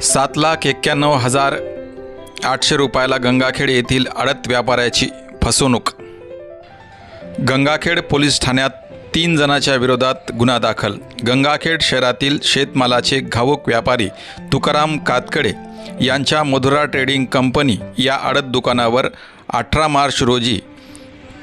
7,91,800 रुपयाला गंगाखेड येथील आडत व्यापाऱ्याची फसवणूक। गंगाखेड पोलीस ठाण्यात 3 जणांच्या विरोधात गुन्हा दाखल। गंगाखेड शहरातील शेतमालाचे घाऊक व्यापारी तुकाराम कातकडे यांच्या मधुरा ट्रेडिंग कंपनी या आडत दुकानावर 18 मार्च रोजी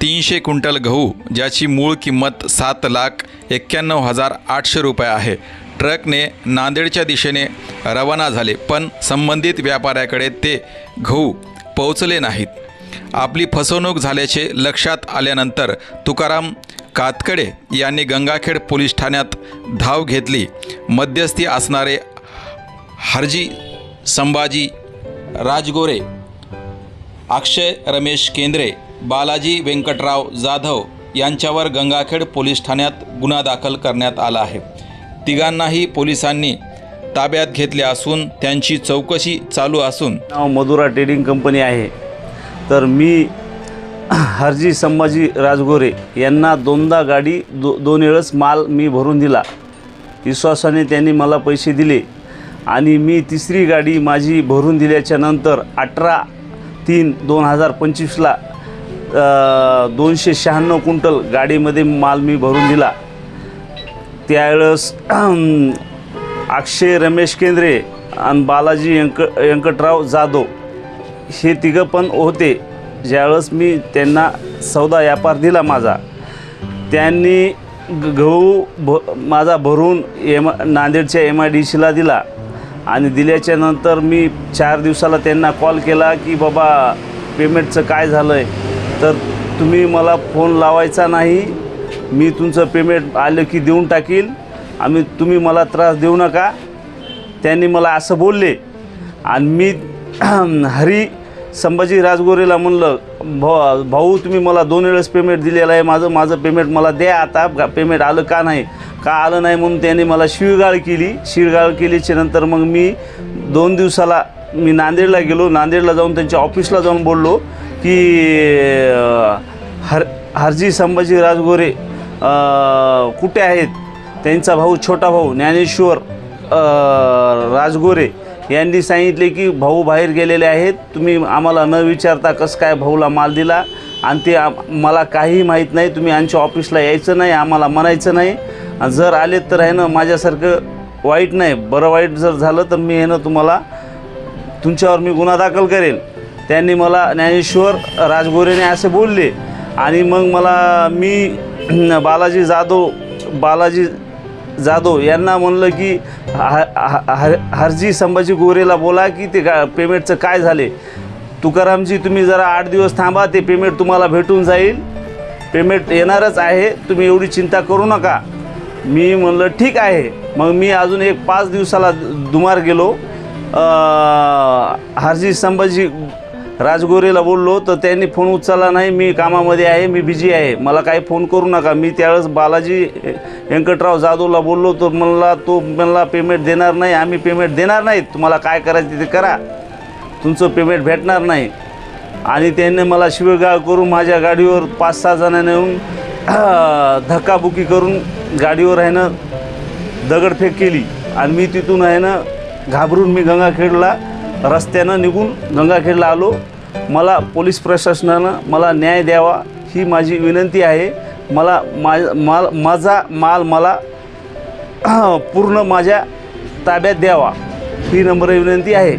300 क्विंटल गहू, ज्याची मूळ किंमत 7,91,800 रुपये आहे, ट्रकने नांदेडच्या दिशेने रवाना झाले, पण संबंधित व्यापाऱ्याकडे ते गहू पोहोचले नाहीत। आपली फसवणूक झाल्याचे लक्षात आल्यानंतर तुकाराम कातकडे यांनी गंगाखेड पोलीस ठाण्यात धाव घेतली। मध्यस्थी असणारे हरजी संभाजी राजगोरे, अक्षय रमेश केंद्रे, बालाजी वेंकटराव जाधव यांच्यावर गंगाखेड पोलीस ठाण्यात गुन्हा दाखल करण्यात आला आहे। तिघांनाही पोलिसांनी ताब्यात घेतले असून त्यांची चौकशी चालू असून मधुरा ट्रेडिंग कंपनी आहे। तर मी हरजी संभाजी राजगोरे यांना दोनदा गाडी दोन वेळेस माल मी भरून दिला। विश्वासाने त्यांनी मला पैसे दिले आणि मी तिसरी गाडी माझी भरून दिल्याच्या नंतर 18/3/2025ला 296 क्विंटल गाडीमध्ये माल मी भरून दिला। त्यावेळेस अक्षय रमेश केंद्रे आणि बालाजी वेंकटराव जाधव हे तिघं पण होते। ज्यावेळेस मी त्यांना सौदा व्यापार दिला माझा, त्यांनी गहू माझा भरून नांदेडच्या MIDCला दिला आणि दिल्याच्या नंतर मी 4 दिवसाला त्यांना कॉल केला की बाबा पेमेंटचं काय झालं आहे, तर तुम्ही मला फोन लावायचा नाही, मी तुमचं पेमेंट आलं की देऊन टाकील, तुम्ही मला त्रास देऊ नका। त्यांनी मला असं बोलले आणि मी हरी संभाजी राजगोरेला म्हणलं, भाऊ तुम्ही मला 2 वेळेस पेमेंट दिलेलं आहे, माझं पेमेंट मला द्या, आता पेमेंट आलं का आलं नाही म्हणून त्यांनी मला शिवीगाळ केलीच्या नंतर मग मी 2 दिवसाला मी नांदेडला गेलो। नांदेडला जाऊन त्यांच्या ऑफिसला जाऊन बोललो की हरजी संभाजी राजगोरे कुठे आहेत। त्यांचा भाऊ, छोटा भाऊ ज्ञानेश्वर राजगोरे यांनी सांगितले की भाऊ बाहेर गेलेले आहेत, तुम्ही आम्हाला न विचारता कसं काय भाऊला माल दिला आणि ते मला काही माहीत नाही, तुम्ही आमच्या ऑफिसला यायचं नाही, आम्हाला म्हणायचं नाही, जर आले तर आहे ना माझ्यासारखं वाईट नाही, बरं वाईट जर झालं तर मी आहे ना तुमच्यावर मी गुन्हा दाखल करेल। त्यांनी मला ज्ञानेश्वर राजगोरेने असे बोलले आणि मग मी बालाजी जाधव यांना म्हणलं की हरजी संभाजी गोरेला बोला की ते पेमेंटचं काय झाले, तुकारामजी तुम्ही जरा 8 दिवस थांबा, ते पेमेंट तुम्हाला भेटून जाईल, पेमेंट येणारच आहे, तुम्ही एवढी चिंता करू नका। मी म्हणलं ठीक आहे। मग मी अजून 5 दिवसाला दुमार गेलो, हरजी संभाजी राजगोरेला बोललो तर त्यांनी फोन उचलला नाही, मी कामामध्ये आहे, मी बिझी आहे, मला काही फोन करू नका। मी त्यावेळेस बालाजी वेंकटराव जाधवला बोललो तर मला पेमेंट देणार नाही, आम्ही पेमेंट देणार नाही, तुम्हाला काय करायचं ते करा, तुमचं पेमेंट भेटणार नाही। आणि त्यांनी मला शिवीगाळ करून माझ्या गाडीवर 5-6 जणांनी येऊन धक्काबुक्की करून गाडीवर आहे ना दगडफेक केली आणि मी तिथून आहे ना घाबरून मी गंगाखेडला रस्त्यानं निघून गंगाखेडला आलो। मला पोलीस प्रशासनानं मला न्याय द्यावा ही माझी विनंती आहे। मला माझा माल मला पूर्ण माझ्या ताब्यात द्यावा ही नम्र विनंती आहे।